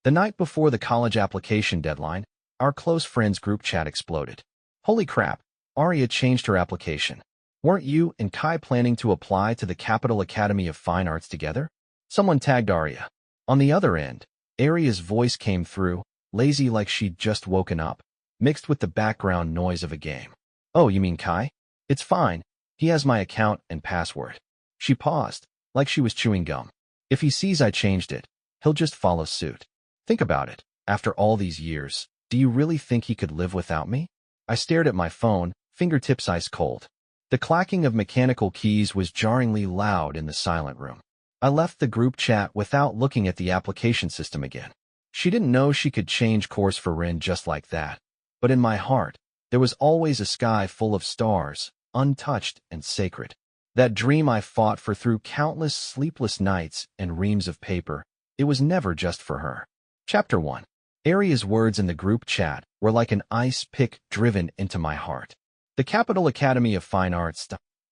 The night before the college application deadline, our close friends group chat exploded. Holy crap, Arya changed her application. Weren't you and Kai planning to apply to the Capital Academy of Fine Arts together? Someone tagged Arya. On the other end, Arya's voice came through, lazy like she'd just woken up, mixed with the background noise of a game. Oh, you mean Kai? It's fine. He has my account and password. She paused, like she was chewing gum. If he sees I changed it, he'll just follow suit. Think about it. After all these years, do you really think he could live without me? I stared at my phone, fingertips ice cold. The clacking of mechanical keys was jarringly loud in the silent room. I left the group chat without looking at the application system again. She didn't know she could change course for Rin just like that. But in my heart, there was always a sky full of stars, untouched and sacred. That dream I fought for through countless sleepless nights and reams of paper, it was never just for her. Chapter 1. Arya's words in the group chat were like an ice pick driven into my heart. The Capital Academy of Fine Arts,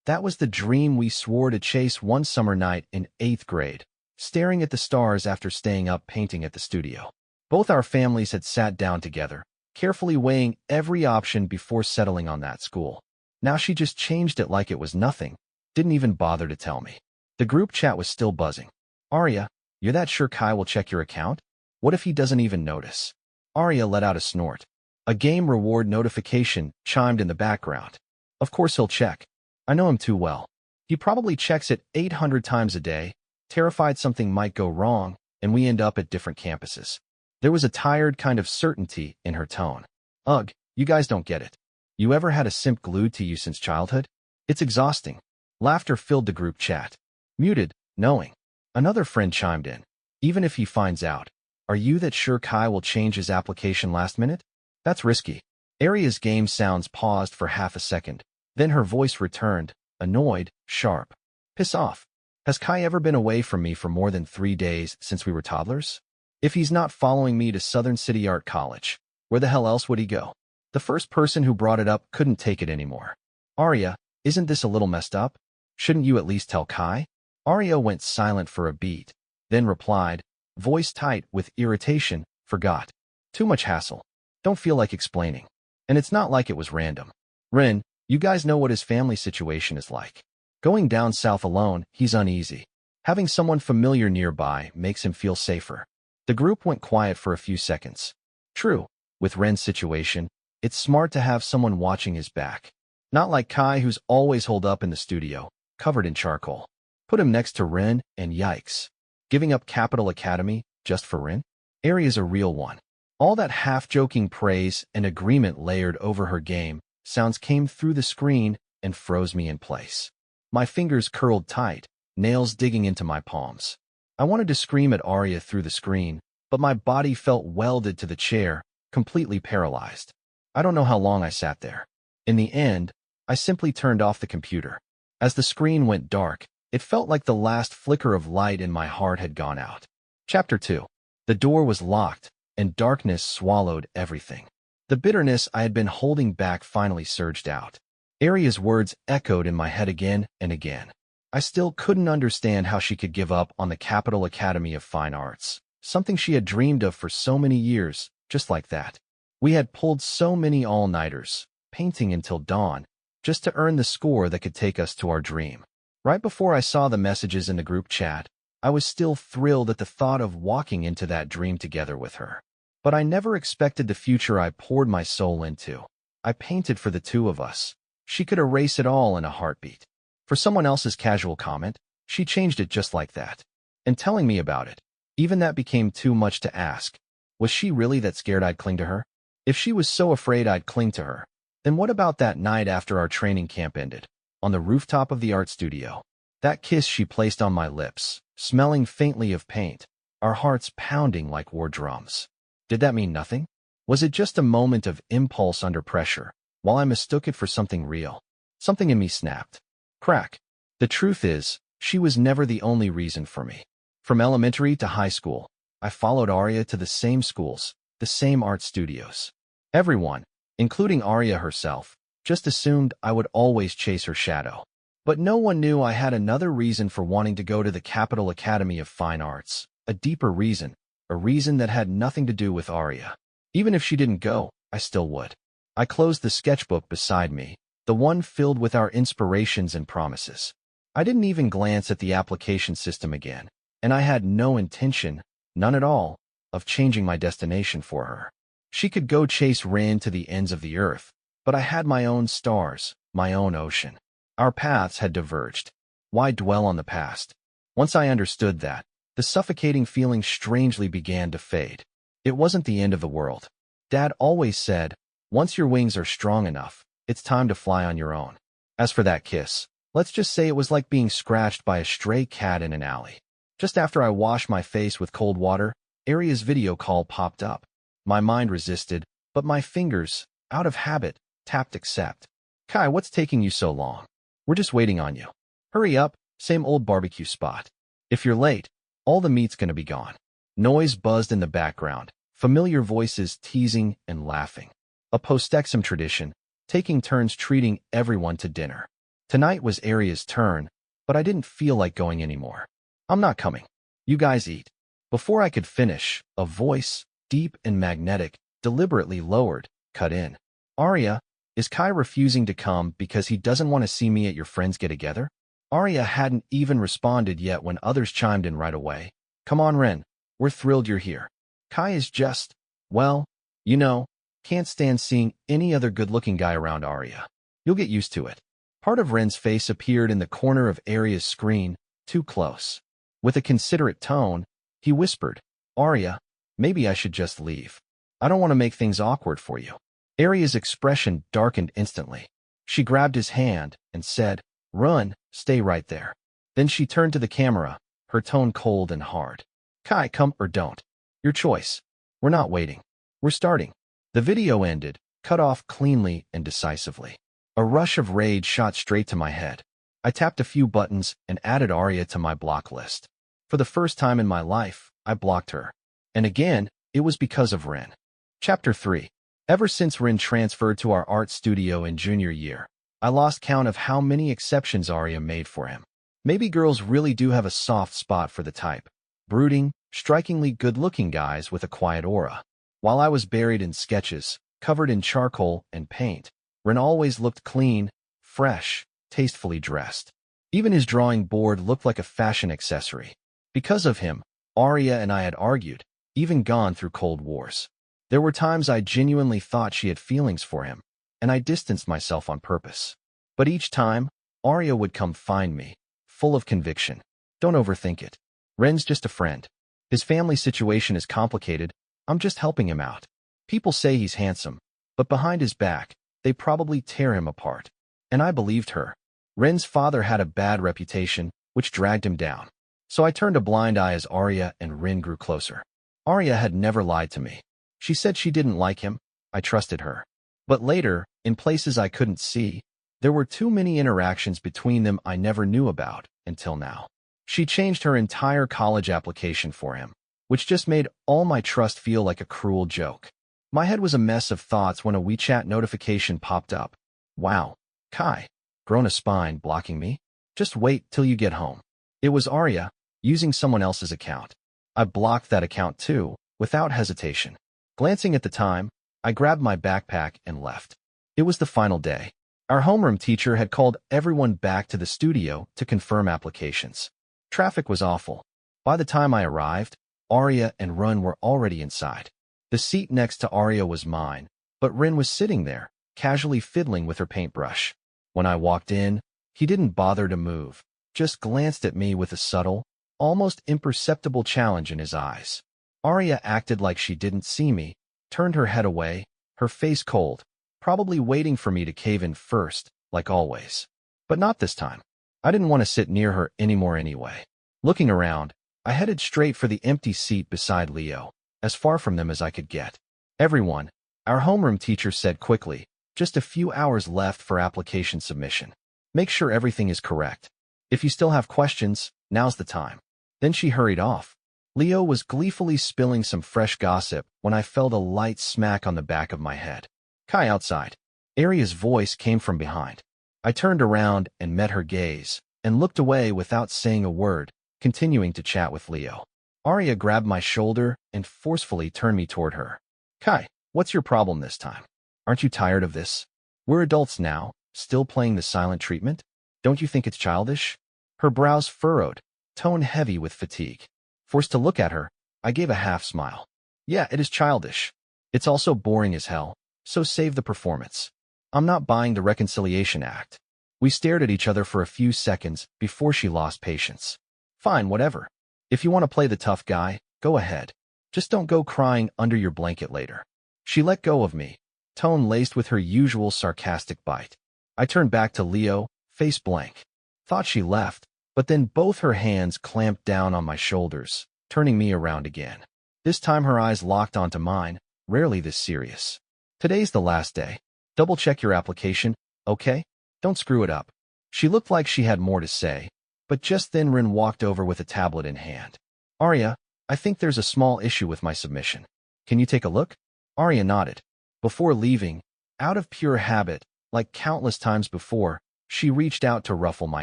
that was the dream we swore to chase one summer night in 8th grade, staring at the stars after staying up painting at the studio. Both our families had sat down together, carefully weighing every option before settling on that school. Now she just changed it like it was nothing, didn't even bother to tell me. The group chat was still buzzing. Arya, you're that sure Kai will check your account? What if he doesn't even notice? Arya let out a snort. A game reward notification chimed in the background. Of course he'll check. I know him too well. He probably checks it 800 times a day, terrified something might go wrong, and we end up at different campuses. There was a tired kind of certainty in her tone. Ugh, you guys don't get it. You ever had a simp glued to you since childhood? It's exhausting. Laughter filled the group chat. Muted, knowing. Another friend chimed in. Even if he finds out, are you that sure Kai will change his application last minute? That's risky. Arya's game sounds paused for half a second. Then her voice returned, annoyed, sharp. Piss off. Has Kai ever been away from me for more than 3 days since we were toddlers? If he's not following me to Southern City Art College, where the hell else would he go? The first person who brought it up couldn't take it anymore. Arya, isn't this a little messed up? Shouldn't you at least tell Kai? Arya went silent for a beat, then replied, voice tight with irritation, forgot. Too much hassle. Don't feel like explaining. And it's not like it was random. Rin, you guys know what his family situation is like. Going down south alone, he's uneasy. Having someone familiar nearby makes him feel safer. The group went quiet for a few seconds. True, with Ren's situation, it's smart to have someone watching his back. Not like Kai, who's always holed up in the studio, covered in charcoal. Put him next to Rin, and yikes. Giving up Capital Academy just for Rin? Arya's a real one. All that half-joking praise and agreement layered over her game sounds came through the screen and froze me in place. My fingers curled tight, nails digging into my palms. I wanted to scream at Arya through the screen, but my body felt welded to the chair, completely paralyzed. I don't know how long I sat there. In the end, I simply turned off the computer. As the screen went dark, it felt like the last flicker of light in my heart had gone out. Chapter 2. The door was locked, and darkness swallowed everything. The bitterness I had been holding back finally surged out. Arya's words echoed in my head again and again. I still couldn't understand how she could give up on the Capital Academy of Fine Arts, something she had dreamed of for so many years, just like that. We had pulled so many all-nighters, painting until dawn, just to earn the score that could take us to our dream. Right before I saw the messages in the group chat, I was still thrilled at the thought of walking into that dream together with her. But I never expected the future I poured my soul into. I painted for the two of us. She could erase it all in a heartbeat. For someone else's casual comment, she changed it just like that. And telling me about it, even that became too much to ask. Was she really that scared I'd cling to her? If she was so afraid I'd cling to her, then what about that night after our training camp ended, on the rooftop of the art studio? That kiss she placed on my lips, smelling faintly of paint, our hearts pounding like war drums. Did that mean nothing? Was it just a moment of impulse under pressure, while I mistook it for something real? Something in me snapped. Crack. The truth is, she was never the only reason for me. From elementary to high school, I followed Arya to the same schools, the same art studios. Everyone, including Arya herself, just assumed I would always chase her shadow. But no one knew I had another reason for wanting to go to the Capital Academy of Fine Arts, a deeper reason, a reason that had nothing to do with Arya. Even if she didn't go, I still would. I closed the sketchbook beside me, the one filled with our inspirations and promises. I didn't even glance at the application system again, and I had no intention, none at all, of changing my destination for her. She could go chase Rin to the ends of the earth, but I had my own stars, my own ocean. Our paths had diverged. Why dwell on the past? Once I understood that, the suffocating feeling strangely began to fade. It wasn't the end of the world. Dad always said, once your wings are strong enough, it's time to fly on your own. As for that kiss, let's just say it was like being scratched by a stray cat in an alley. Just after I washed my face with cold water, Arya's video call popped up. My mind resisted, but my fingers, out of habit, tapped accept. Kai, what's taking you so long? We're just waiting on you. Hurry up, same old barbecue spot. If you're late, all the meat's gonna be gone. Noise buzzed in the background, familiar voices teasing and laughing. A post-exam tradition, taking turns treating everyone to dinner. Tonight was Arya's turn, but I didn't feel like going anymore. I'm not coming. You guys eat. Before I could finish, a voice, deep and magnetic, deliberately lowered, cut in. Arya, is Kai refusing to come because he doesn't want to see me at your friends get-together? Arya hadn't even responded yet when others chimed in right away. Come on, Ren. We're thrilled you're here. Kai is just, well, you know, can't stand seeing any other good-looking guy around Arya. You'll get used to it. Part of Ren's face appeared in the corner of Arya's screen, too close. With a considerate tone, he whispered, Arya, maybe I should just leave. I don't want to make things awkward for you. Arya's expression darkened instantly. She grabbed his hand and said, Run, stay right there. Then she turned to the camera, her tone cold and hard. Kai, come or don't. Your choice. We're not waiting. We're starting. The video ended, cut off cleanly and decisively. A rush of rage shot straight to my head. I tapped a few buttons and added Arya to my block list. For the first time in my life, I blocked her. And again, it was because of Rin. Chapter 3. Ever since Rin transferred to our art studio in junior year, I lost count of how many exceptions Arya made for him. Maybe girls really do have a soft spot for the type. Brooding, strikingly good-looking guys with a quiet aura. While I was buried in sketches, covered in charcoal and paint, Rin always looked clean, fresh, tastefully dressed. Even his drawing board looked like a fashion accessory. Because of him, Arya and I had argued, even gone through cold wars. There were times I genuinely thought she had feelings for him, and I distanced myself on purpose. But each time, Arya would come find me, full of conviction. Don't overthink it. Ren's just a friend. His family situation is complicated. I'm just helping him out. People say he's handsome, but behind his back, they probably tear him apart. And I believed her. Ren's father had a bad reputation, which dragged him down. So I turned a blind eye as Arya and Rin grew closer. Arya had never lied to me. She said she didn't like him. I trusted her. But later, in places I couldn't see, there were too many interactions between them I never knew about until now. She changed her entire college application for him, which just made all my trust feel like a cruel joke. My head was a mess of thoughts when a WeChat notification popped up. Wow, Kai, grown a spine blocking me? Just wait till you get home. It was Arya, using someone else's account. I blocked that account too, without hesitation. Glancing at the time, I grabbed my backpack and left. It was the final day. Our homeroom teacher had called everyone back to the studio to confirm applications. Traffic was awful. By the time I arrived, Arya and Rin were already inside. The seat next to Arya was mine, but Rin was sitting there, casually fiddling with her paintbrush. When I walked in, he didn't bother to move, just glanced at me with a subtle, almost imperceptible challenge in his eyes. Arya acted like she didn't see me, turned her head away, her face cold, probably waiting for me to cave in first, like always. But not this time. I didn't want to sit near her anymore anyway. Looking around, I headed straight for the empty seat beside Leo, as far from them as I could get. Everyone, our homeroom teacher said quickly, just a few hours left for application submission. Make sure everything is correct. If you still have questions, now's the time. Then she hurried off. Leo was gleefully spilling some fresh gossip when I felt a light smack on the back of my head. Kai outside. Arya's voice came from behind. I turned around and met her gaze, and looked away without saying a word, continuing to chat with Leo. Arya grabbed my shoulder and forcefully turned me toward her. Kai, what's your problem this time? Aren't you tired of this? We're adults now, still playing the silent treatment? Don't you think it's childish? Her brows furrowed, tone heavy with fatigue. Forced to look at her, I gave a half smile. Yeah, it is childish. It's also boring as hell, so save the performance. I'm not buying the reconciliation act. We stared at each other for a few seconds before she lost patience. Fine, whatever. If you want to play the tough guy, go ahead. Just don't go crying under your blanket later. She let go of me, tone laced with her usual sarcastic bite. I turned back to Leo, face blank. Thought she left, but then both her hands clamped down on my shoulders, turning me around again. This time her eyes locked onto mine, rarely this serious. Today's the last day. Double check your application, okay? Don't screw it up. She looked like she had more to say, but just then Rin walked over with a tablet in hand. Arya, I think there's a small issue with my submission. Can you take a look? Arya nodded. Before leaving, out of pure habit, like countless times before, she reached out to ruffle my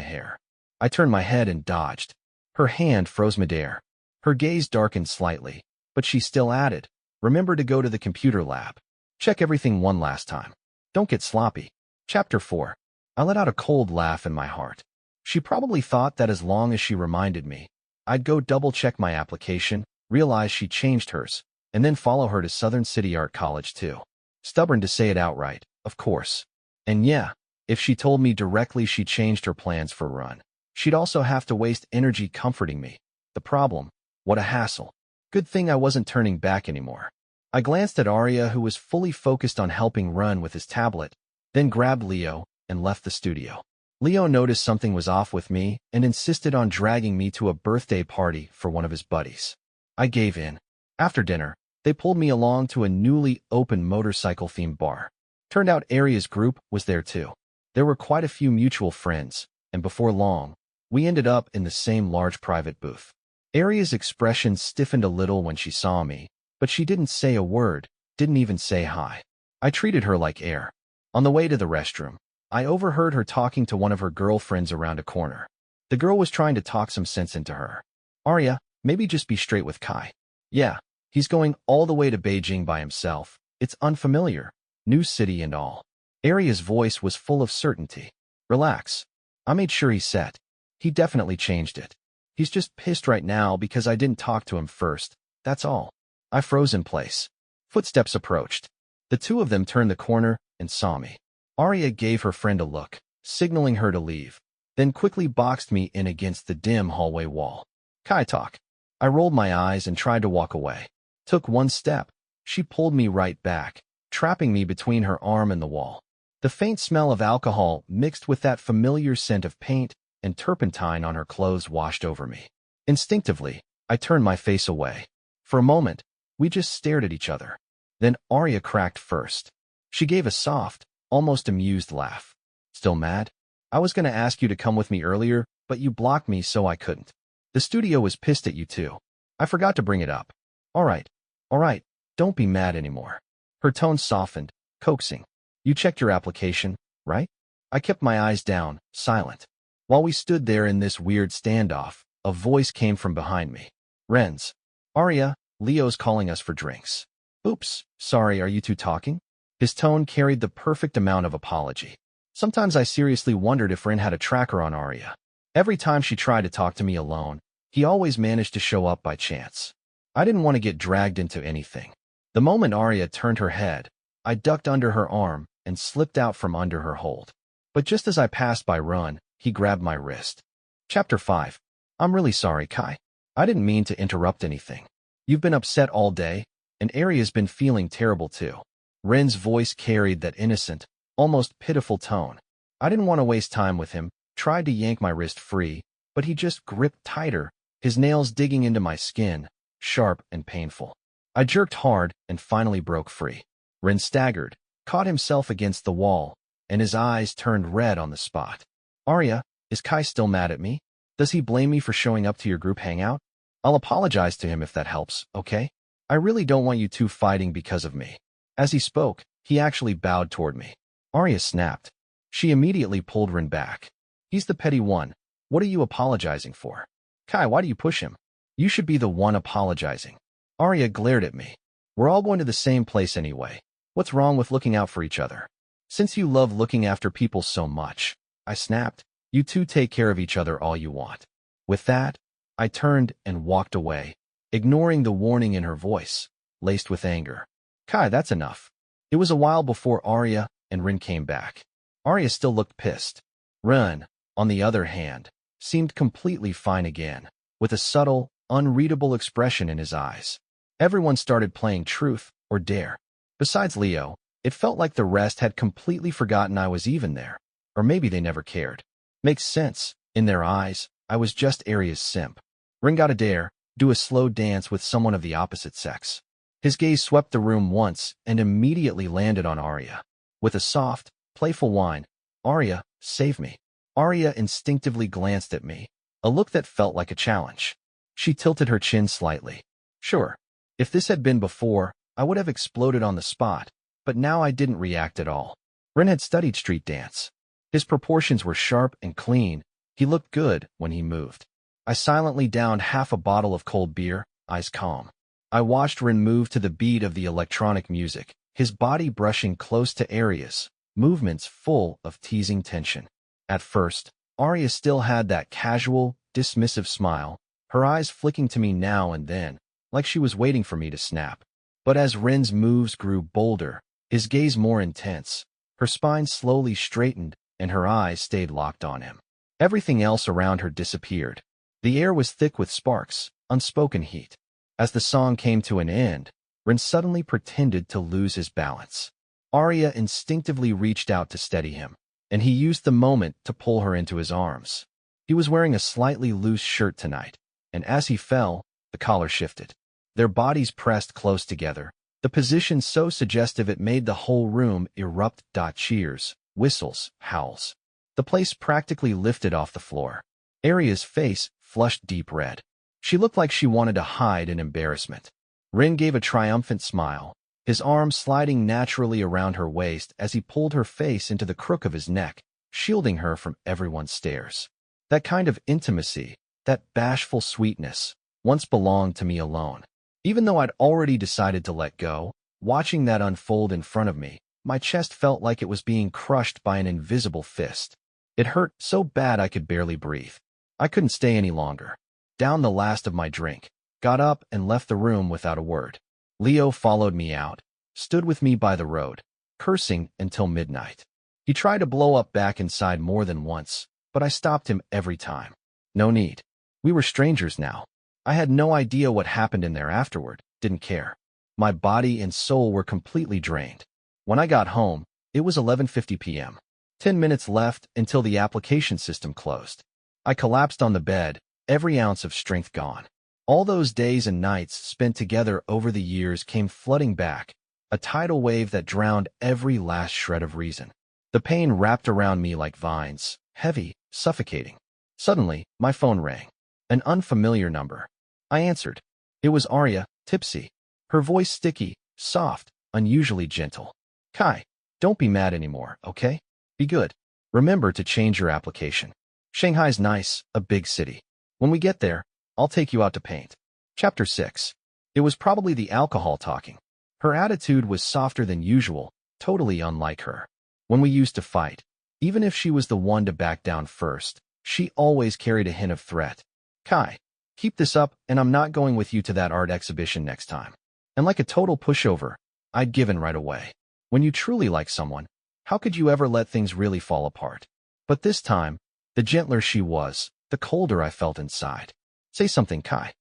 hair. I turned my head and dodged. Her hand froze midair. Her gaze darkened slightly, but she still added, remember to go to the computer lab. Check everything one last time. Don't get sloppy. Chapter 4. I let out a cold laugh in my heart. She probably thought that as long as she reminded me, I'd go double-check my application, realize she changed hers, and then follow her to Southern City Art College too. Stubborn to say it outright, of course. And yeah, if she told me directly she changed her plans for Run, she'd also have to waste energy comforting me. The problem? What a hassle. Good thing I wasn't turning back anymore. I glanced at Arya, who was fully focused on helping Run with his tablet, then grabbed Leo and left the studio. Leo noticed something was off with me and insisted on dragging me to a birthday party for one of his buddies. I gave in. After dinner, they pulled me along to a newly opened motorcycle-themed bar. Turned out Arya's group was there too. There were quite a few mutual friends, and before long, we ended up in the same large private booth. Arya's expression stiffened a little when she saw me, but she didn't say a word, didn't even say hi. I treated her like air. On the way to the restroom, I overheard her talking to one of her girlfriends around a corner. The girl was trying to talk some sense into her. Arya, maybe just be straight with Kai. Yeah, he's going all the way to Beijing by himself. It's unfamiliar. New city and all. Arya's voice was full of certainty. Relax. I made sure he said. He definitely changed it. He's just pissed right now because I didn't talk to him first. That's all. I froze in place. Footsteps approached. The two of them turned the corner and saw me. Arya gave her friend a look, signaling her to leave, then quickly boxed me in against the dim hallway wall. Kai talk. I rolled my eyes and tried to walk away. Took one step. She pulled me right back, trapping me between her arm and the wall. The faint smell of alcohol mixed with that familiar scent of paint and turpentine on her clothes washed over me. Instinctively, I turned my face away. For a moment, we just stared at each other. Then Arya cracked first. She gave a soft, almost amused laugh. Still mad? I was going to ask you to come with me earlier, but you blocked me so I couldn't. The studio was pissed at you too. I forgot to bring it up. All right, don't be mad anymore. Her tone softened, coaxing. You checked your application, right? I kept my eyes down, silent. While we stood there in this weird standoff, a voice came from behind me. Renz. Arya, Leo's calling us for drinks. Oops, sorry, are you two talking? His tone carried the perfect amount of apology. Sometimes I seriously wondered if Ren had a tracker on Arya. Every time she tried to talk to me alone, he always managed to show up by chance. I didn't want to get dragged into anything. The moment Arya turned her head, I ducked under her arm and slipped out from under her hold. But just as I passed by Run, he grabbed my wrist. Chapter 5. I'm really sorry, Kai. I didn't mean to interrupt anything. You've been upset all day, and Arya's been feeling terrible too. Ren's voice carried that innocent, almost pitiful tone. I didn't want to waste time with him, tried to yank my wrist free, but he just gripped tighter, his nails digging into my skin, sharp and painful. I jerked hard and finally broke free. Ren staggered, caught himself against the wall, and his eyes turned red on the spot. Arya, is Kai still mad at me? Does he blame me for showing up to your group hangout? I'll apologize to him if that helps, okay? I really don't want you two fighting because of me. As he spoke, he actually bowed toward me. Arya snapped. She immediately pulled Ren back. He's the petty one. What are you apologizing for? Kai, why do you push him? You should be the one apologizing. Arya glared at me. We're all going to the same place anyway. What's wrong with looking out for each other? Since you love looking after people so much, I snapped, you two take care of each other all you want. With that, I turned and walked away, ignoring the warning in her voice, laced with anger. Kai, that's enough. It was a while before Arya and Rin came back. Arya still looked pissed. Rin, on the other hand, seemed completely fine again, with a subtle, unreadable expression in his eyes. Everyone started playing Truth or Dare. Besides Leo, it felt like the rest had completely forgotten I was even there. Or maybe they never cared. Makes sense. In their eyes, I was just Arya's simp. Rin got a dare, do a slow dance with someone of the opposite sex. His gaze swept the room once and immediately landed on Arya. With a soft, playful whine, Arya, save me. Arya instinctively glanced at me, a look that felt like a challenge. She tilted her chin slightly. Sure. If this had been before, I would have exploded on the spot, but now I didn't react at all. Rin had studied street dance. His proportions were sharp and clean. He looked good when he moved. I silently downed half a bottle of cold beer, eyes calm. I watched Rin move to the beat of the electronic music, his body brushing close to Arya's, movements full of teasing tension. At first, Arya still had that casual, dismissive smile, her eyes flicking to me now and then, like she was waiting for me to snap. But as Rin's moves grew bolder, his gaze more intense, her spine slowly straightened and her eyes stayed locked on him. Everything else around her disappeared. The air was thick with sparks, unspoken heat. As the song came to an end, Rin suddenly pretended to lose his balance. Arya instinctively reached out to steady him, and he used the moment to pull her into his arms. He was wearing a slightly loose shirt tonight, and as he fell, the collar shifted. Their bodies pressed close together, the position so suggestive it made the whole room erupt. Cheers, whistles, howls. The place practically lifted off the floor. Arya's face flushed deep red. She looked like she wanted to hide in embarrassment. Rin gave a triumphant smile, his arm sliding naturally around her waist as he pulled her face into the crook of his neck, shielding her from everyone's stares. That kind of intimacy, that bashful sweetness, once belonged to me alone. Even though I'd already decided to let go, watching that unfold in front of me, my chest felt like it was being crushed by an invisible fist. It hurt so bad I could barely breathe. I couldn't stay any longer. Downed the last of my drink, got up and left the room without a word. Leo followed me out, stood with me by the road, cursing until midnight. He tried to blow up back inside more than once, but I stopped him every time. No need. We were strangers now. I had no idea what happened in there afterward, didn't care. My body and soul were completely drained. When I got home, it was 11:50 p.m. 10 minutes left until the application system closed. I collapsed on the bed, every ounce of strength gone. All those days and nights spent together over the years came flooding back, a tidal wave that drowned every last shred of reason. The pain wrapped around me like vines, heavy, suffocating. Suddenly, my phone rang. An unfamiliar number. I answered. It was Arya, tipsy. Her voice sticky, soft, unusually gentle. Kai, don't be mad anymore, okay? Be good. Remember to change your application. Shanghai's nice, a big city. When we get there, I'll take you out to paint. Chapter 6. It was probably the alcohol talking. Her attitude was softer than usual, totally unlike her. When we used to fight, even if she was the one to back down first, she always carried a hint of threat. Kai, keep this up and I'm not going with you to that art exhibition next time. And like a total pushover, I'd given right away. When you truly like someone, how could you ever let things really fall apart? But this time, the gentler she was, the colder I felt inside. Say something, Kai.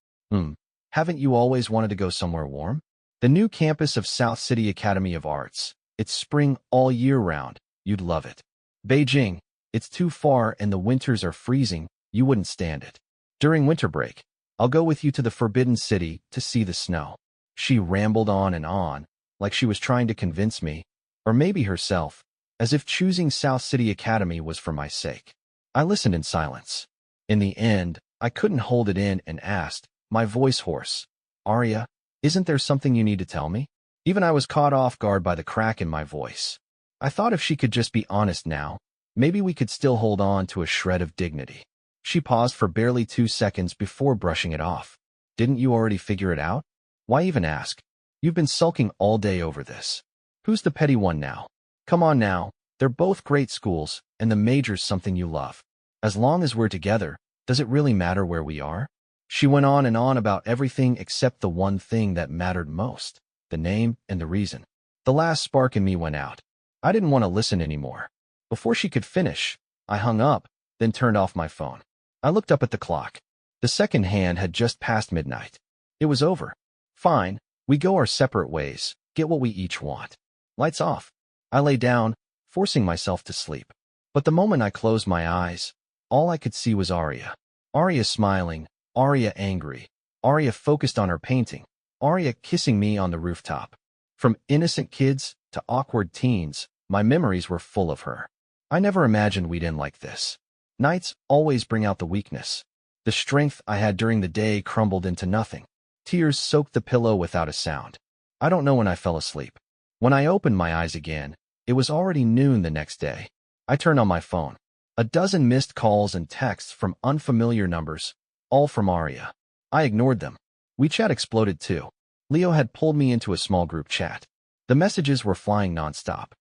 Haven't you always wanted to go somewhere warm? The new campus of South City Academy of Arts. It's spring all year round. You'd love it. Beijing. It's too far and the winters are freezing. You wouldn't stand it. During winter break, I'll go with you to the Forbidden City to see the snow. She rambled on, like she was trying to convince me, or maybe herself, as if choosing South City Academy was for my sake. I listened in silence. In the end, I couldn't hold it in and asked, my voice hoarse, Arya, isn't there something you need to tell me? Even I was caught off guard by the crack in my voice. I thought if she could just be honest now, maybe we could still hold on to a shred of dignity. She paused for barely 2 seconds before brushing it off. Didn't you already figure it out? Why even ask? You've been sulking all day over this. Who's the petty one now? Come on now, they're both great schools, and the major's something you love. As long as we're together, does it really matter where we are? She went on and on about everything except the one thing that mattered most, the name and the reason. The last spark in me went out. I didn't want to listen anymore. Before she could finish, I hung up, then turned off my phone. I looked up at the clock. The second hand had just passed midnight. It was over. Fine, we go our separate ways, get what we each want. Lights off. I lay down, forcing myself to sleep. But the moment I closed my eyes, all I could see was Arya. Arya smiling, Arya angry, Arya focused on her painting, Arya kissing me on the rooftop. From innocent kids to awkward teens, my memories were full of her. I never imagined we'd end like this. Nights always bring out the weakness. The strength I had during the day crumbled into nothing. Tears soaked the pillow without a sound. I don't know when I fell asleep. When I opened my eyes again, it was already noon the next day. I turned on my phone. A dozen missed calls and texts from unfamiliar numbers, all from Arya. I ignored them. WeChat exploded too. Leo had pulled me into a small group chat. The messages were flying nonstop.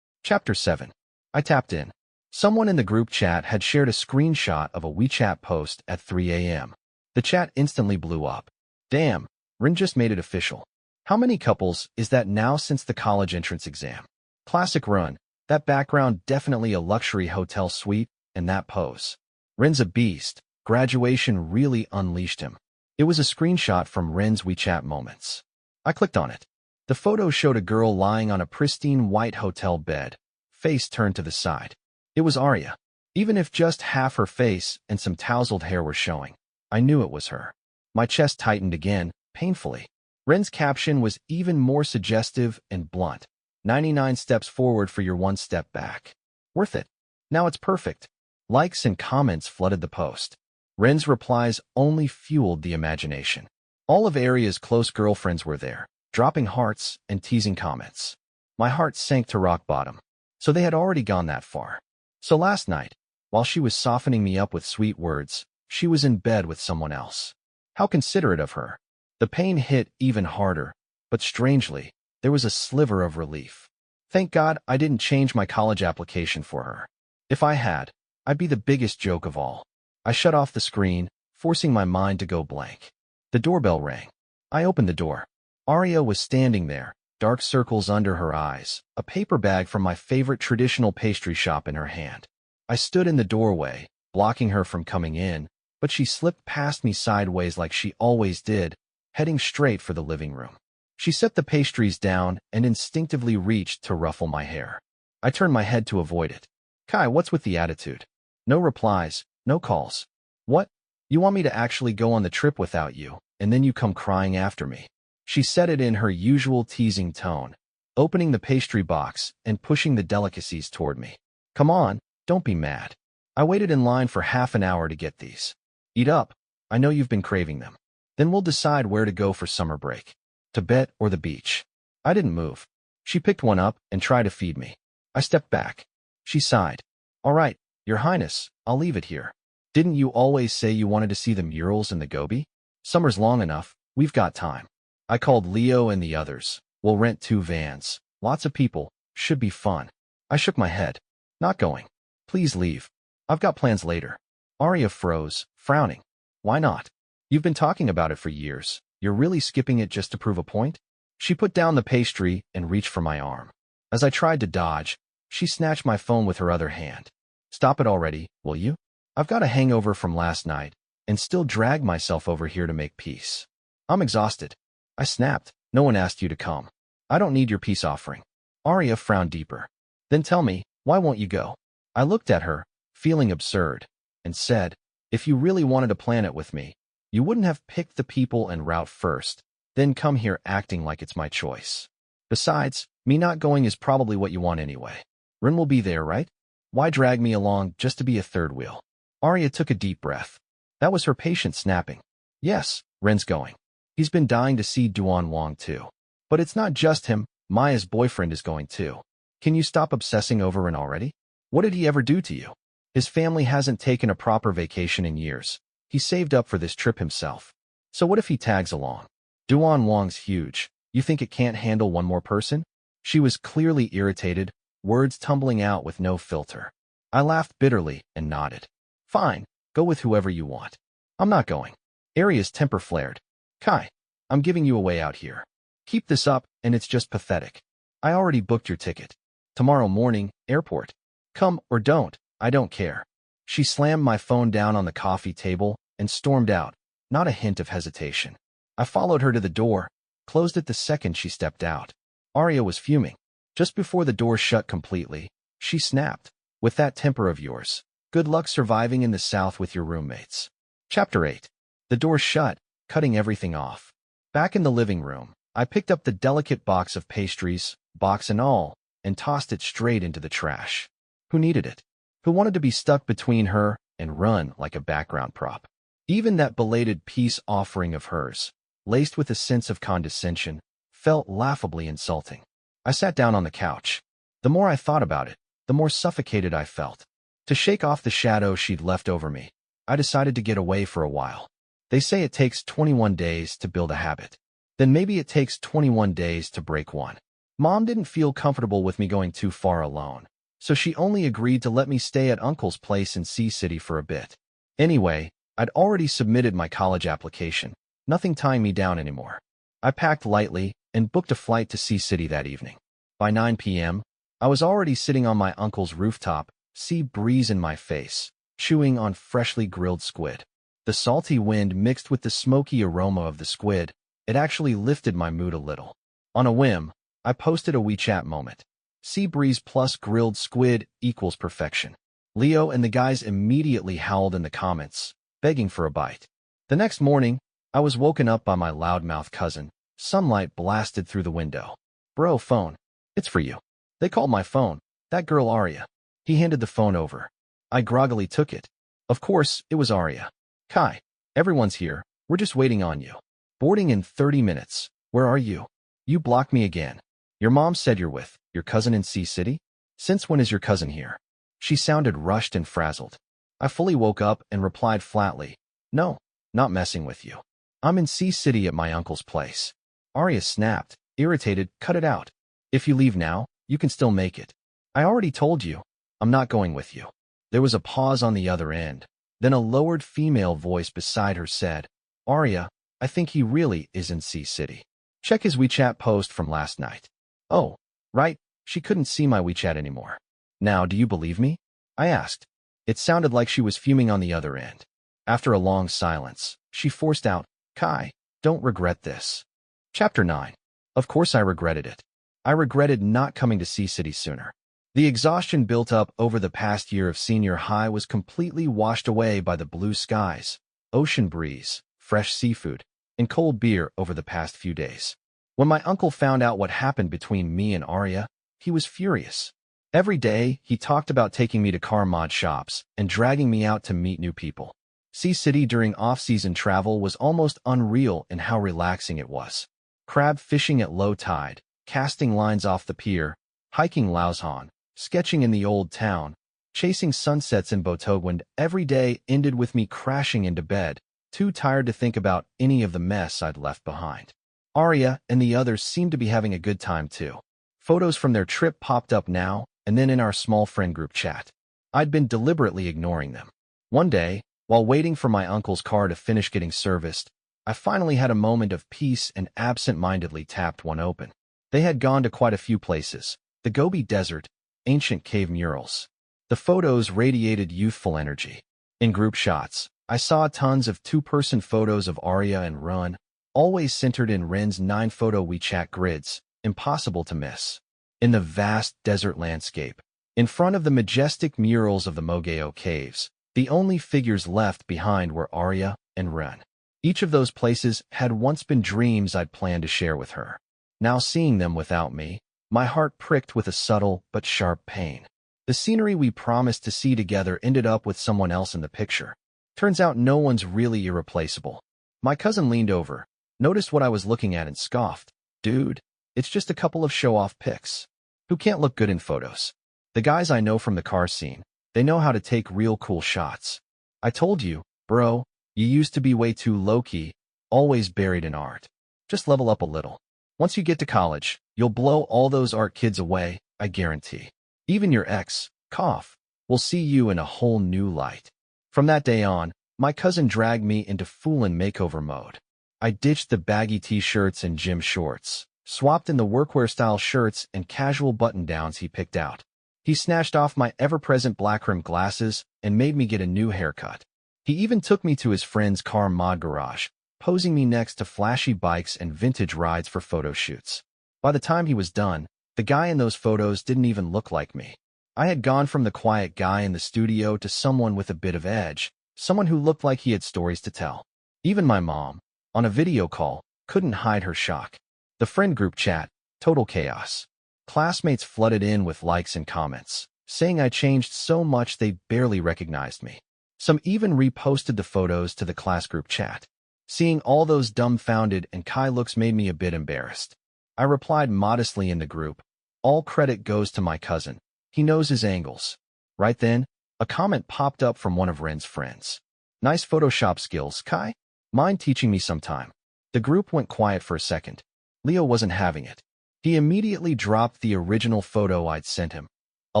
Chapter 7. I tapped in. Someone in the group chat had shared a screenshot of a WeChat post at 3 a.m. The chat instantly blew up. Damn, Rin just made it official. How many couples is that now since the college entrance exam? Classic Run. That background definitely a luxury hotel suite, and that pose. Rin's a beast. Graduation really unleashed him. It was a screenshot from Rin's WeChat moments. I clicked on it. The photo showed a girl lying on a pristine white hotel bed, face turned to the side. It was Arya. Even if just half her face and some tousled hair were showing, I knew it was her. My chest tightened again, painfully. Rin's caption was even more suggestive and blunt. 99 steps forward for your 1 step back. Worth it. Now it's perfect. Likes and comments flooded the post. Rin's replies only fueled the imagination. All of Arya's close girlfriends were there, dropping hearts and teasing comments. My heart sank to rock bottom. So they had already gone that far. So last night, while she was softening me up with sweet words, she was in bed with someone else. How considerate of her. The pain hit even harder, but strangely, there was a sliver of relief. Thank God I didn't change my college application for her. If I had, I'd be the biggest joke of all. I shut off the screen, forcing my mind to go blank. The doorbell rang. I opened the door. Arya was standing there, dark circles under her eyes, a paper bag from my favorite traditional pastry shop in her hand. I stood in the doorway, blocking her from coming in, but she slipped past me sideways like she always did, heading straight for the living room. She set the pastries down and instinctively reached to ruffle my hair. I turned my head to avoid it. Kai, what's with the attitude? No replies, no calls. What? You want me to actually go on the trip without you, and then you come crying after me? She said it in her usual teasing tone, opening the pastry box and pushing the delicacies toward me. Come on, don't be mad. I waited in line for half an hour to get these. Eat up. I know you've been craving them. Then we'll decide where to go for summer break. Tibet or the beach. I didn't move. She picked one up and tried to feed me. I stepped back. She sighed. All right, Your Highness, I'll leave it here. Didn't you always say you wanted to see the murals in the Gobi? Summer's long enough. We've got time. I called Leo and the others. We'll rent 2 vans. Lots of people. Should be fun. I shook my head. Not going. Please leave. I've got plans later. Arya froze, frowning. Why not? You've been talking about it for years. You're really skipping it just to prove a point? She put down the pastry and reached for my arm. As I tried to dodge, she snatched my phone with her other hand. Stop it already, will you? I've got a hangover from last night and still drag myself over here to make peace. I'm exhausted. I snapped. No one asked you to come. I don't need your peace offering. Arya frowned deeper. Then tell me, why won't you go? I looked at her, feeling absurd, and said, if you really wanted to plan it with me, you wouldn't have picked the people and route first, then come here acting like it's my choice. Besides, me not going is probably what you want anyway. Rin will be there, right? Why drag me along just to be a third wheel? Arya took a deep breath. That was her patience snapping. Yes, Rin's going. He's been dying to see Duan Wang too. But it's not just him, Maya's boyfriend is going too. Can you stop obsessing over Rin already? What did he ever do to you? His family hasn't taken a proper vacation in years. He saved up for this trip himself. So what if he tags along? Duan Wang's huge. You think it can't handle one more person? She was clearly irritated, words tumbling out with no filter. I laughed bitterly and nodded. Fine, go with whoever you want. I'm not going. Arya's temper flared. Kai, I'm giving you a way out here. Keep this up, and it's just pathetic. I already booked your ticket. Tomorrow morning, airport. Come or don't, I don't care. She slammed my phone down on the coffee table and stormed out, not a hint of hesitation. I followed her to the door, closed it the second she stepped out. Arya was fuming. Just before the door shut completely, she snapped, with that temper of yours. Good luck surviving in the South with your roommates. Chapter 8. The door shut, cutting everything off. Back in the living room, I picked up the delicate box of pastries, box and all, and tossed it straight into the trash. Who needed it? Who wanted to be stuck between her and Run like a background prop? Even that belated peace offering of hers, laced with a sense of condescension, felt laughably insulting. I sat down on the couch. The more I thought about it, the more suffocated I felt. To shake off the shadow she'd left over me, I decided to get away for a while. They say it takes 21 days to build a habit. Then maybe it takes 21 days to break one. Mom didn't feel comfortable with me going too far alone, so she only agreed to let me stay at Uncle's place in Sea City for a bit. Anyway, I'd already submitted my college application, nothing tying me down anymore. I packed lightly and booked a flight to Sea City that evening. By 9 p.m., I was already sitting on my uncle's rooftop, sea breeze in my face, chewing on freshly grilled squid. The salty wind mixed with the smoky aroma of the squid, it actually lifted my mood a little. On a whim, I posted a WeChat moment. Sea breeze plus grilled squid equals perfection. Leo and the guys immediately howled in the comments, begging for a bite. The next morning, I was woken up by my loudmouth cousin. Sunlight blasted through the window. Bro, phone. It's for you. They called my phone. That girl Arya. He handed the phone over. I groggily took it. Of course, it was Arya. Kai, everyone's here. We're just waiting on you. Boarding in 30 minutes. Where are you? You blocked me again. Your mom said you're with your cousin in Sea City? Since when is your cousin here? She sounded rushed and frazzled. I fully woke up and replied flatly. No, not messing with you. I'm in Sea City at my uncle's place. Arya snapped, irritated. Cut it out. If you leave now, you can still make it. I already told you. I'm not going with you. There was a pause on the other end. Then a lowered female voice beside her said, Arya, I think he really is in Sea City. Check his WeChat post from last night. Oh, right, she couldn't see my WeChat anymore. Now, do you believe me? I asked. It sounded like she was fuming on the other end. After a long silence, she forced out, Kai, don't regret this. Chapter 9. Of course I regretted it. I regretted not coming to Sea City sooner. The exhaustion built up over the past year of senior high was completely washed away by the blue skies, ocean breeze, fresh seafood, and cold beer over the past few days. When my uncle found out what happened between me and Arya, he was furious. Every day, he talked about taking me to car mod shops and dragging me out to meet new people. Sea City during off-season travel was almost unreal in how relaxing it was. Crab fishing at low tide, casting lines off the pier, hiking Lauzhan, sketching in the old town, chasing sunsets in Botogwand. Every day ended with me crashing into bed, too tired to think about any of the mess I'd left behind. Arya and the others seemed to be having a good time too. Photos from their trip popped up now and then in our small friend group chat. I'd been deliberately ignoring them. One day, while waiting for my uncle's car to finish getting serviced, I finally had a moment of peace and absent-mindedly tapped one open. They had gone to quite a few places: the Gobi Desert, ancient cave murals. The photos radiated youthful energy. In group shots, I saw tons of two-person photos of Arya and Run, always centered in Ren's 9-photo WeChat grids, impossible to miss. In the vast desert landscape, in front of the majestic murals of the Mogeo Caves, the only figures left behind were Arya and Ren. Each of those places had once been dreams I'd planned to share with her. Now seeing them without me, my heart pricked with a subtle but sharp pain. The scenery we promised to see together ended up with someone else in the picture. Turns out no one's really irreplaceable. My cousin leaned over, noticed what I was looking at and scoffed. Dude, it's just a couple of show-off pics. Who can't look good in photos? The guys I know from the car scene, they know how to take real cool shots. I told you, bro, you used to be way too low-key. always buried in art. Just level up a little. Once you get to college, you'll blow all those art kids away, I guarantee. Even your ex, cough, will see you in a whole new light. From that day on, my cousin dragged me into foolin' makeover mode. I ditched the baggy t-shirts and gym shorts, swapped in the workwear-style shirts and casual button-downs he picked out. He snatched off my ever-present black-rimmed glasses and made me get a new haircut. He even took me to his friend's car mod garage, posing me next to flashy bikes and vintage rides for photo shoots. By the time he was done, the guy in those photos didn't even look like me. I had gone from the quiet guy in the studio to someone with a bit of edge, someone who looked like he had stories to tell. Even my mom, on a video call, couldn't hide her shock. The friend group chat, total chaos. Classmates flooded in with likes and comments, saying I changed so much they barely recognized me. Some even reposted the photos to the class group chat. Seeing all those dumbfounded and Kai looks made me a bit embarrassed. I replied modestly in the group, "All credit goes to my cousin. He knows his angles." Right then, a comment popped up from one of Ren's friends. "Nice Photoshop skills, Kai. Mind teaching me sometime?" The group went quiet for a second. Leo wasn't having it. He immediately dropped the original photo I'd sent him. A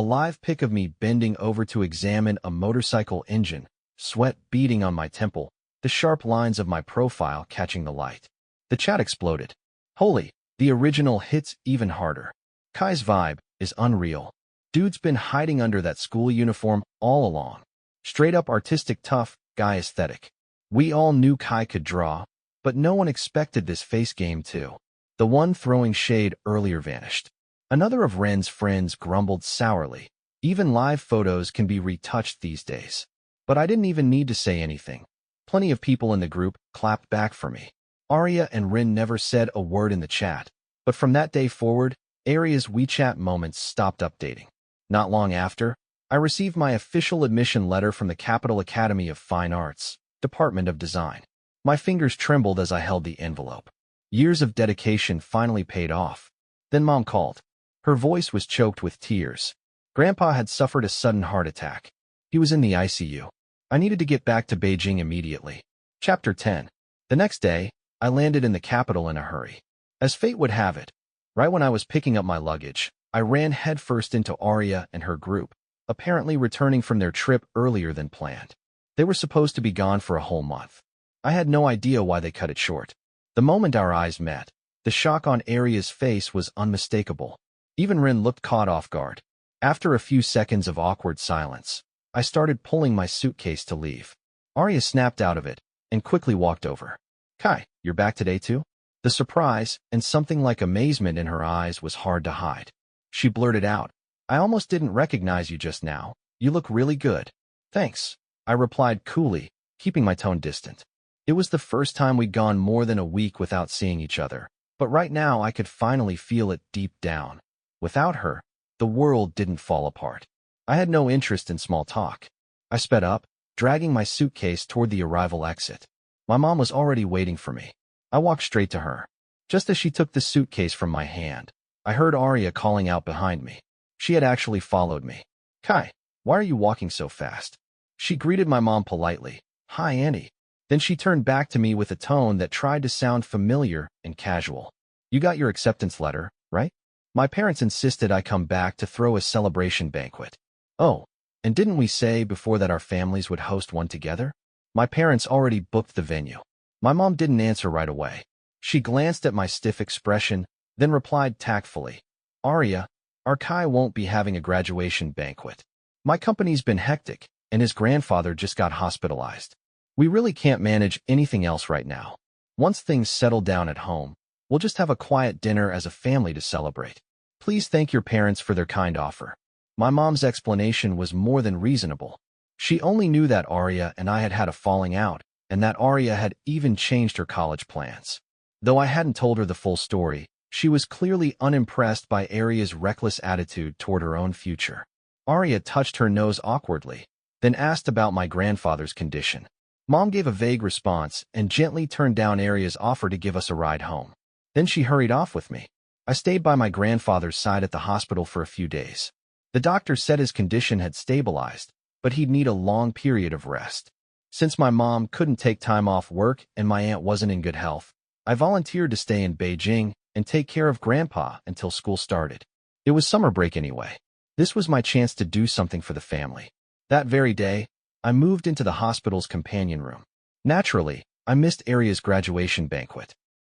live pic of me bending over to examine a motorcycle engine, sweat beading on my temple, the sharp lines of my profile catching the light. The chat exploded. Holy, the original hits even harder. Kai's vibe is unreal. Dude's been hiding under that school uniform all along. Straight up artistic tough guy aesthetic. We all knew Kai could draw, but no one expected this face game too. The one throwing shade earlier vanished. Another of Ren's friends grumbled sourly. Even live photos can be retouched these days. But I didn't even need to say anything. Plenty of people in the group clapped back for me. Arya and Rin never said a word in the chat, but from that day forward, Arya's WeChat moments stopped updating. Not long after, I received my official admission letter from the Capital Academy of Fine Arts, Department of Design. My fingers trembled as I held the envelope. Years of dedication finally paid off. Then Mom called. Her voice was choked with tears. Grandpa had suffered a sudden heart attack. He was in the ICU. I needed to get back to Beijing immediately. Chapter 10. The next day, I landed in the capital in a hurry. As fate would have it, right when I was picking up my luggage, I ran headfirst into Arya and her group, apparently returning from their trip earlier than planned. They were supposed to be gone for a whole month. I had no idea why they cut it short. The moment our eyes met, the shock on Arya's face was unmistakable. Even Rin looked caught off guard. After a few seconds of awkward silence, I started pulling my suitcase to leave. Arya snapped out of it and quickly walked over. Kai, you're back today too? The surprise and something like amazement in her eyes was hard to hide. She blurted out, I almost didn't recognize you just now. You look really good. Thanks, I replied coolly, keeping my tone distant. It was the first time we'd gone more than a week without seeing each other, but right now I could finally feel it deep down. Without her, the world didn't fall apart. I had no interest in small talk. I sped up, dragging my suitcase toward the arrival exit. My mom was already waiting for me. I walked straight to her. Just as she took the suitcase from my hand, I heard Arya calling out behind me. She had actually followed me. Kai, why are you walking so fast? She greeted my mom politely. Hi, Auntie. Then she turned back to me with a tone that tried to sound familiar and casual. You got your acceptance letter, right? My parents insisted I come back to throw a celebration banquet. Oh, and didn't we say before that our families would host one together? My parents already booked the venue. My mom didn't answer right away. She glanced at my stiff expression, then replied tactfully. Arya, our Kai won't be having a graduation banquet. My company's been hectic, and his grandfather just got hospitalized. We really can't manage anything else right now. Once things settle down at home, we'll just have a quiet dinner as a family to celebrate. Please thank your parents for their kind offer. My mom's explanation was more than reasonable. She only knew that Arya and I had had a falling out, and that Arya had even changed her college plans. Though I hadn't told her the full story, she was clearly unimpressed by Arya's reckless attitude toward her own future. Arya touched her nose awkwardly, then asked about my grandfather's condition. Mom gave a vague response and gently turned down Arya's offer to give us a ride home. Then she hurried off with me. I stayed by my grandfather's side at the hospital for a few days. The doctor said his condition had stabilized, but he'd need a long period of rest. Since my mom couldn't take time off work and my aunt wasn't in good health, I volunteered to stay in Beijing and take care of Grandpa until school started. It was summer break anyway. This was my chance to do something for the family. That very day, I moved into the hospital's companion room. Naturally, I missed Aria's graduation banquet.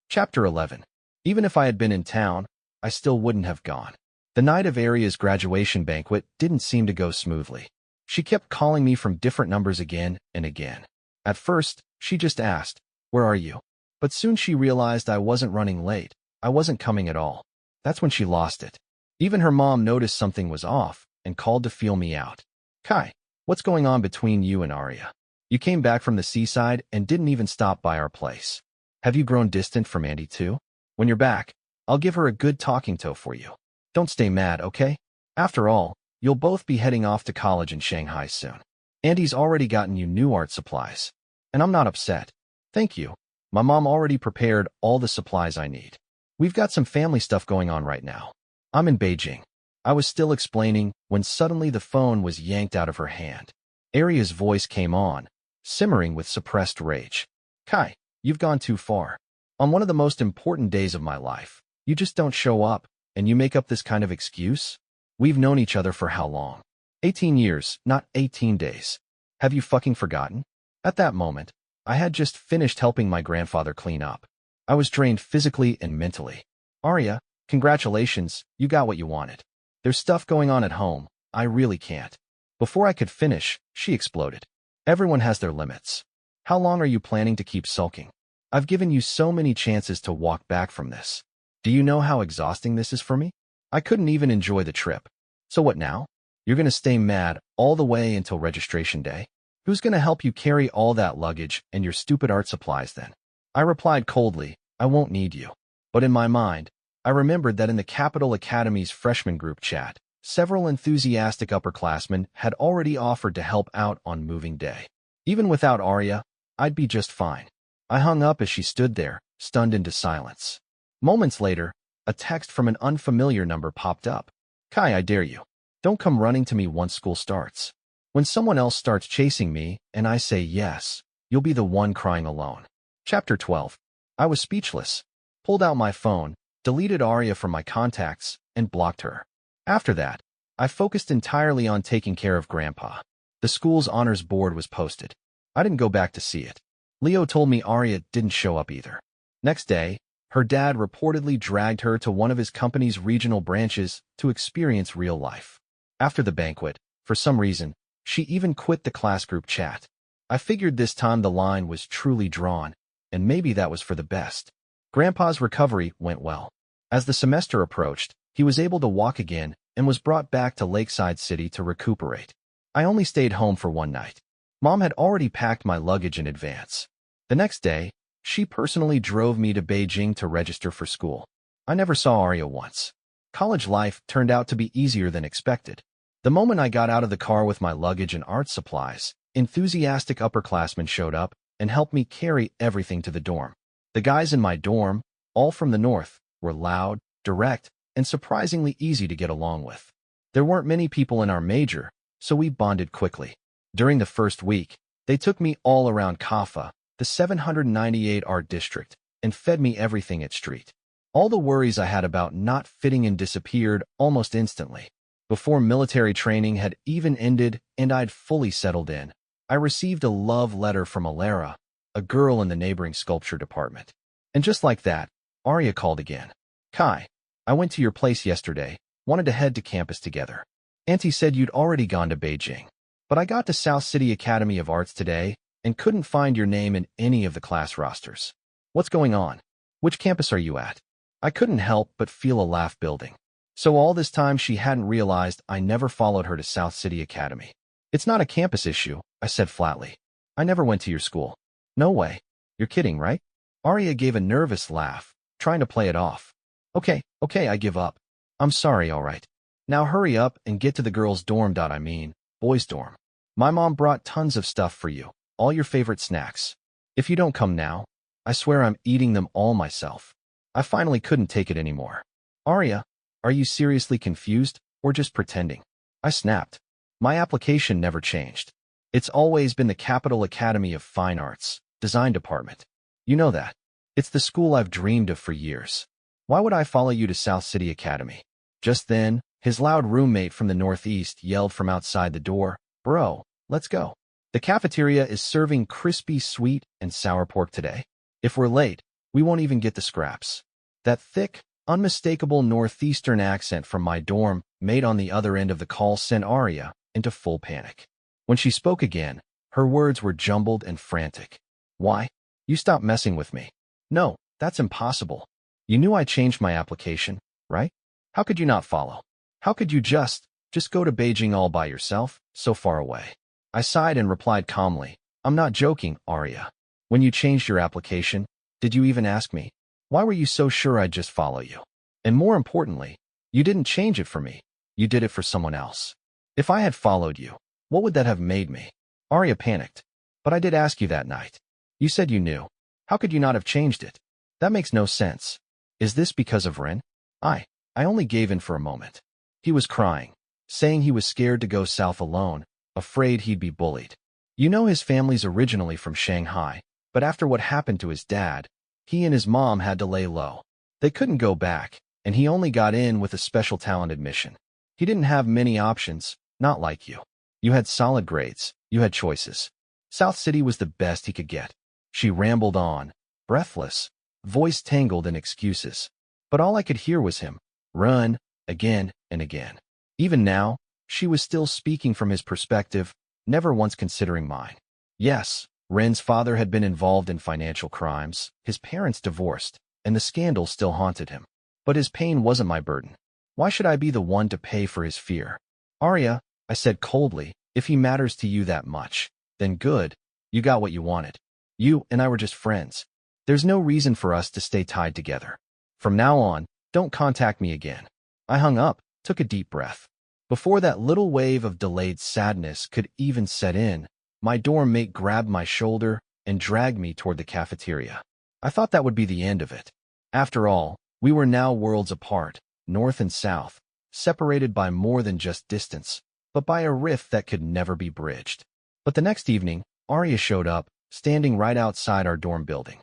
Chapter 11. Even if I had been in town, I still wouldn't have gone. The night of Aria's graduation banquet didn't seem to go smoothly. She kept calling me from different numbers again and again. At first, she just asked, "Where are you?" But soon she realized I wasn't running late. I wasn't coming at all. That's when she lost it. Even her mom noticed something was off and called to feel me out. "Kai, what's going on between you and Aria? You came back from the seaside and didn't even stop by our place. Have you grown distant from Andy too? When you're back, I'll give her a good talking to for you. Don't stay mad, okay? After all, you'll both be heading off to college in Shanghai soon. Andy's already gotten you new art supplies. And I'm not upset. Thank you. My mom already prepared all the supplies I need. We've got some family stuff going on right now. I'm in Beijing." I was still explaining when suddenly the phone was yanked out of her hand. Aria's voice came on, simmering with suppressed rage. "Kai, you've gone too far. On one of the most important days of my life, you just don't show up, and you make up this kind of excuse? We've known each other for how long? 18 years, not 18 days. Have you fucking forgotten?" At that moment, I had just finished helping my grandfather clean up. I was drained physically and mentally. "Aria, congratulations, you got what you wanted. There's stuff going on at home. I really can't." Before I could finish, she exploded. "Everyone has their limits. How long are you planning to keep sulking? I've given you so many chances to walk back from this. Do you know how exhausting this is for me? I couldn't even enjoy the trip. So what now? You're going to stay mad all the way until registration day? Who's going to help you carry all that luggage and your stupid art supplies then?" I replied coldly, "I won't need you." But in my mind, I remembered that in the Capital Academy's freshman group chat, several enthusiastic upperclassmen had already offered to help out on moving day. Even without Aria, I'd be just fine. I hung up as she stood there, stunned into silence. Moments later, a text from an unfamiliar number popped up. "Kai, I dare you. Don't come running to me once school starts. When someone else starts chasing me and I say yes, you'll be the one crying alone." Chapter 12. I was speechless, pulled out my phone, deleted Aria from my contacts, and blocked her. After that, I focused entirely on taking care of Grandpa. The school's honors board was posted. I didn't go back to see it. Leo told me Aria didn't show up either. Next day, her dad reportedly dragged her to one of his company's regional branches to experience real life. After the banquet, for some reason, she even quit the class group chat. I figured this time the line was truly drawn, and maybe that was for the best. Grandpa's recovery went well. As the semester approached, he was able to walk again and was brought back to Lakeside City to recuperate. I only stayed home for one night. Mom had already packed my luggage in advance. The next day, she personally drove me to Beijing to register for school. I never saw Aria once. College life turned out to be easier than expected. The moment I got out of the car with my luggage and art supplies, enthusiastic upperclassmen showed up and helped me carry everything to the dorm. The guys in my dorm, all from the north, were loud, direct, and surprisingly easy to get along with. There weren't many people in our major, so we bonded quickly. During the first week, they took me all around Kaffa, the 798 art district, and fed me everything at street. All the worries I had about not fitting in disappeared almost instantly. Before military training had even ended and I'd fully settled in, I received a love letter from Alara, a girl in the neighboring sculpture department. And just like that, Aria called again. "Kai, I went to your place yesterday, wanted to head to campus together. Auntie said you'd already gone to Beijing. But I got to South City Academy of Arts today and couldn't find your name in any of the class rosters. What's going on? Which campus are you at?" I couldn't help but feel a laugh building. So all this time she hadn't realized I never followed her to South City Academy. "It's not a campus issue," I said flatly. "I never went to your school." "No way. You're kidding, right?" Aria gave a nervous laugh, trying to play it off. Okay, I give up. I'm sorry, all right. Now hurry up and get to the girls' dorm. I mean, boys' dorm. My mom brought tons of stuff for you, all your favorite snacks. If you don't come now, I swear I'm eating them all myself." I finally couldn't take it anymore. "Aria, are you seriously confused or just pretending?" I snapped. My application never changed. It's always been the Capital Academy of Fine Arts, Design Department. You know that. It's the school I've dreamed of for years. Why would I follow you to South City Academy? Just then, his loud roommate from the Northeast yelled from outside the door, "Bro, let's go. The cafeteria is serving crispy sweet and sour pork today. If we're late, we won't even get the scraps." That thick, unmistakable Northeastern accent from my dorm mate on the other end of the call sent Aria into full panic. When she spoke again, her words were jumbled and frantic. "Why? You stopped messing with me." "No, that's impossible. You knew I changed my application, right? How could you not follow? How could you just go to Beijing all by yourself, so far away?" I sighed and replied calmly, "I'm not joking, Aria. When you changed your application, did you even ask me? Why were you so sure I'd just follow you? And more importantly, you didn't change it for me. You did it for someone else. If I had followed you, what would that have made me?" Aria panicked. "But I did ask you that night. You said you knew. How could you not have changed it? That makes no sense. Is this because of Ren?" I only gave in for a moment. He was crying, saying he was scared to go south alone, afraid he'd be bullied. You know, his family's originally from Shanghai, but after what happened to his dad, he and his mom had to lay low. They couldn't go back, and he only got in with a special talent admission. He didn't have many options, not like you. You had solid grades, you had choices. South City was the best he could get. She rambled on, breathless, voice tangled in excuses. But all I could hear was him run, again and again. Even now, she was still speaking from his perspective, never once considering mine. Yes, Ren's father had been involved in financial crimes, his parents divorced, and the scandal still haunted him. But his pain wasn't my burden. Why should I be the one to pay for his fear? "Aria," I said coldly, "if he matters to you that much, then good, you got what you wanted. You and I were just friends. There's no reason for us to stay tied together. From now on, don't contact me again." I hung up, took a deep breath. Before that little wave of delayed sadness could even set in, my dorm mate grabbed my shoulder and dragged me toward the cafeteria. I thought that would be the end of it. After all, we were now worlds apart, north and south, separated by more than just distance, but by a rift that could never be bridged. But the next evening, Aria showed up, standing right outside our dorm building.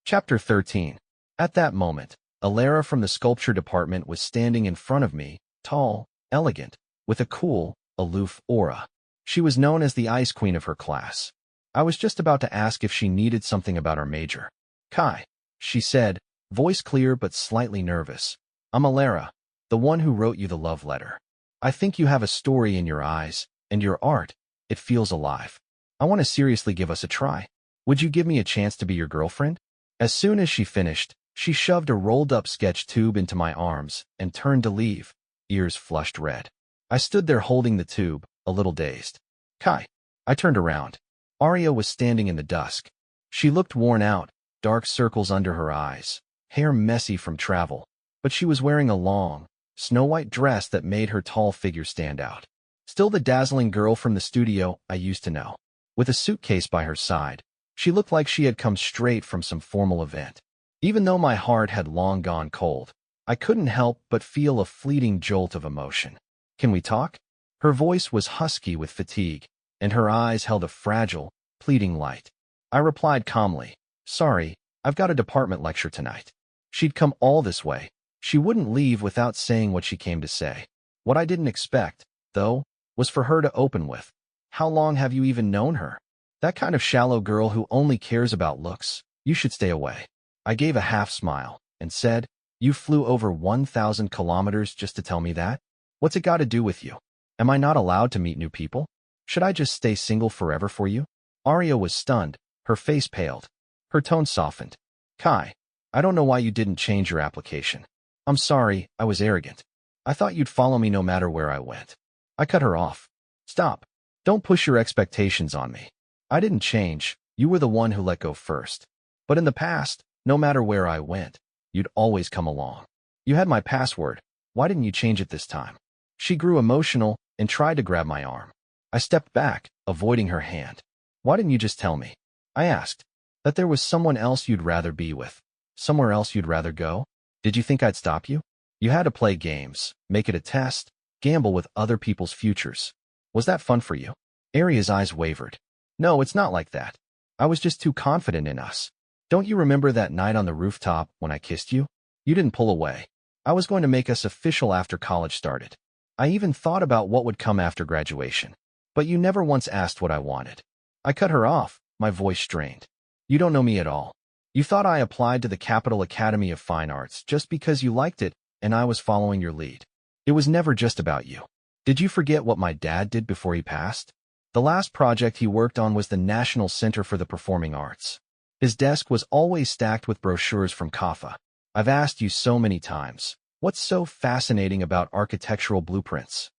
Chapter 13. At that moment, Alara from the sculpture department was standing in front of me, tall, elegant, with a cool, aloof aura. She was known as the ice queen of her class. I was just about to ask if she needed something about our major. "Kai," she said, voice clear but slightly nervous. "I'm Alara, the one who wrote you the love letter. I think you have a story in your eyes, and your art, it feels alive. I want to seriously give us a try. Would you give me a chance to be your girlfriend?" As soon as she finished, she shoved a rolled-up sketch tube into my arms and turned to leave, ears flushed red. I stood there holding the tube, a little dazed. "Kai." I turned around. Aria was standing in the dusk. She looked worn out, dark circles under her eyes, hair messy from travel, but she was wearing a long, snow-white dress that made her tall figure stand out. Still the dazzling girl from the studio I used to know. With a suitcase by her side, she looked like she had come straight from some formal event. Even though my heart had long gone cold, I couldn't help but feel a fleeting jolt of emotion. "Can we talk?" Her voice was husky with fatigue, and her eyes held a fragile, pleading light. I replied calmly, "Sorry, I've got a department lecture tonight." She'd come all this way. She wouldn't leave without saying what she came to say. What I didn't expect, though, was for her to open with, "How long have you even known her? That kind of shallow girl who only cares about looks. You should stay away." I gave a half smile and said, "You flew over 1,000 kilometers just to tell me that? What's it got to do with you? Am I not allowed to meet new people? Should I just stay single forever for you?" Aria was stunned, her face paled. Her tone softened. "Kai, I don't know why you didn't change your application. I'm sorry, I was arrogant. I thought you'd follow me no matter where I went." I cut her off. "Stop. Don't push your expectations on me. I didn't change, you were the one who let go first. But in the past, no matter where I went, you'd always come along. You had my password, why didn't you change it this time?" She grew emotional and tried to grab my arm. I stepped back, avoiding her hand. "Why didn't you just tell me?" I asked. "That there was someone else you'd rather be with? Somewhere else you'd rather go? Did you think I'd stop you? You had to play games, make it a test, gamble with other people's futures. Was that fun for you?" Arya's eyes wavered. No, it's not like that. I was just too confident in us. Don't you remember that night on the rooftop when I kissed you? You didn't pull away. I was going to make us official after college started. I even thought about what would come after graduation. But you never once asked what I wanted. I cut her off, my voice strained. You don't know me at all. You thought I applied to the Capital Academy of Fine Arts just because you liked it and I was following your lead. It was never just about you. Did you forget what my dad did before he passed? The last project he worked on was the National Center for the Performing Arts. His desk was always stacked with brochures from CAFA. I've asked you so many times, what's so fascinating about architectural blueprints?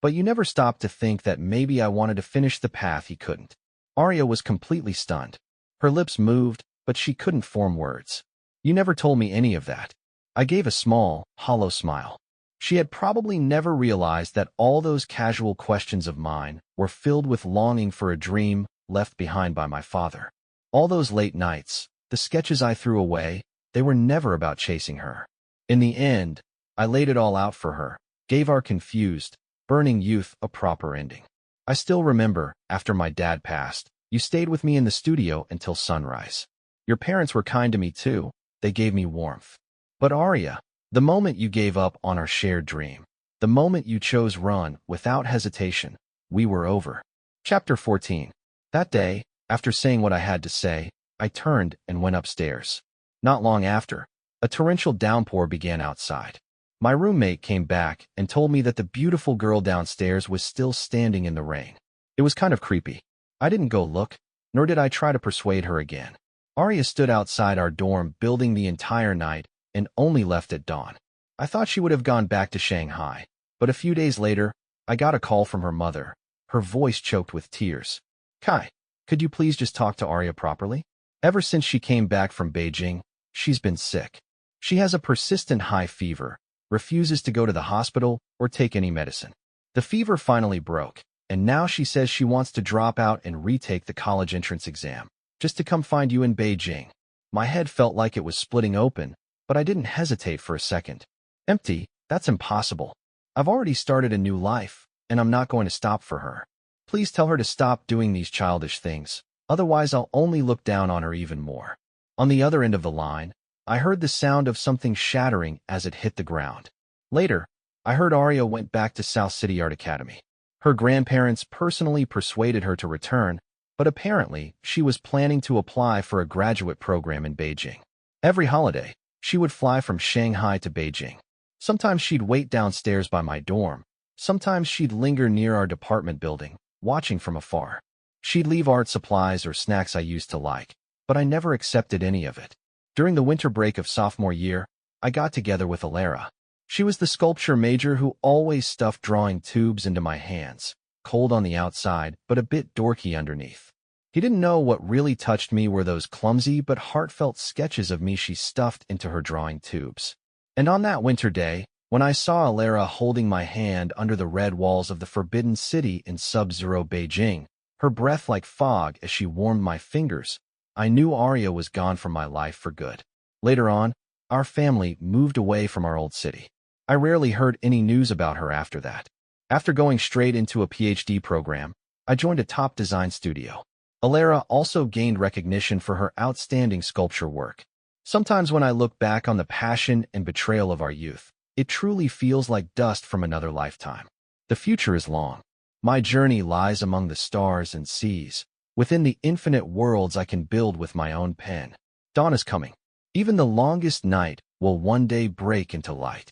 But you never stopped to think that maybe I wanted to finish the path he couldn't. Arya was completely stunned. Her lips moved, but she couldn't form words. You never told me any of that. I gave a small, hollow smile. She had probably never realized that all those casual questions of mine were filled with longing for a dream left behind by my father. All those late nights, the sketches I threw away, they were never about chasing her. In the end, I laid it all out for her, gave our confused, burning youth a proper ending. I still remember, after my dad passed, you stayed with me in the studio until sunrise. Your parents were kind to me too. They gave me warmth. But Arya, the moment you gave up on our shared dream, the moment you chose run without hesitation, we were over. Chapter 14. That day, after saying what I had to say, I turned and went upstairs. Not long after, a torrential downpour began outside. My roommate came back and told me that the beautiful girl downstairs was still standing in the rain. It was kind of creepy. I didn't go look, nor did I try to persuade her again. Arya stood outside our dorm building the entire night and only left at dawn. I thought she would have gone back to Shanghai, but a few days later, I got a call from her mother, her voice choked with tears. Kai, could you please just talk to Arya properly? Ever since she came back from Beijing, she's been sick. She has a persistent high fever, refuses to go to the hospital or take any medicine. The fever finally broke, and now she says she wants to drop out and retake the college entrance exam, just to come find you in Beijing. My head felt like it was splitting open, but I didn't hesitate for a second. Empty, that's impossible. I've already started a new life, and I'm not going to stop for her. Please tell her to stop doing these childish things, otherwise I'll only look down on her even more. On the other end of the line, I heard the sound of something shattering as it hit the ground. Later, I heard Arya went back to South City Art Academy. Her grandparents personally persuaded her to return, but apparently she was planning to apply for a graduate program in Beijing. Every holiday, she would fly from Shanghai to Beijing. Sometimes she'd wait downstairs by my dorm. Sometimes she'd linger near our department building, watching from afar. She'd leave art supplies or snacks I used to like, but I never accepted any of it. During the winter break of sophomore year, I got together with Alara. She was the sculpture major who always stuffed drawing tubes into my hands, cold on the outside, but a bit dorky underneath. He didn't know what really touched me were those clumsy but heartfelt sketches of me she stuffed into her drawing tubes. And on that winter day, when I saw Alara holding my hand under the red walls of the Forbidden City in sub-zero Beijing, her breath like fog as she warmed my fingers, I knew Arya was gone from my life for good. Later on, our family moved away from our old city. I rarely heard any news about her after that. After going straight into a PhD program, I joined a top design studio. Alara also gained recognition for her outstanding sculpture work. Sometimes when I look back on the passion and betrayal of our youth, it truly feels like dust from another lifetime. The future is long. My journey lies among the stars and seas, within the infinite worlds I can build with my own pen. Dawn is coming. Even the longest night will one day break into light.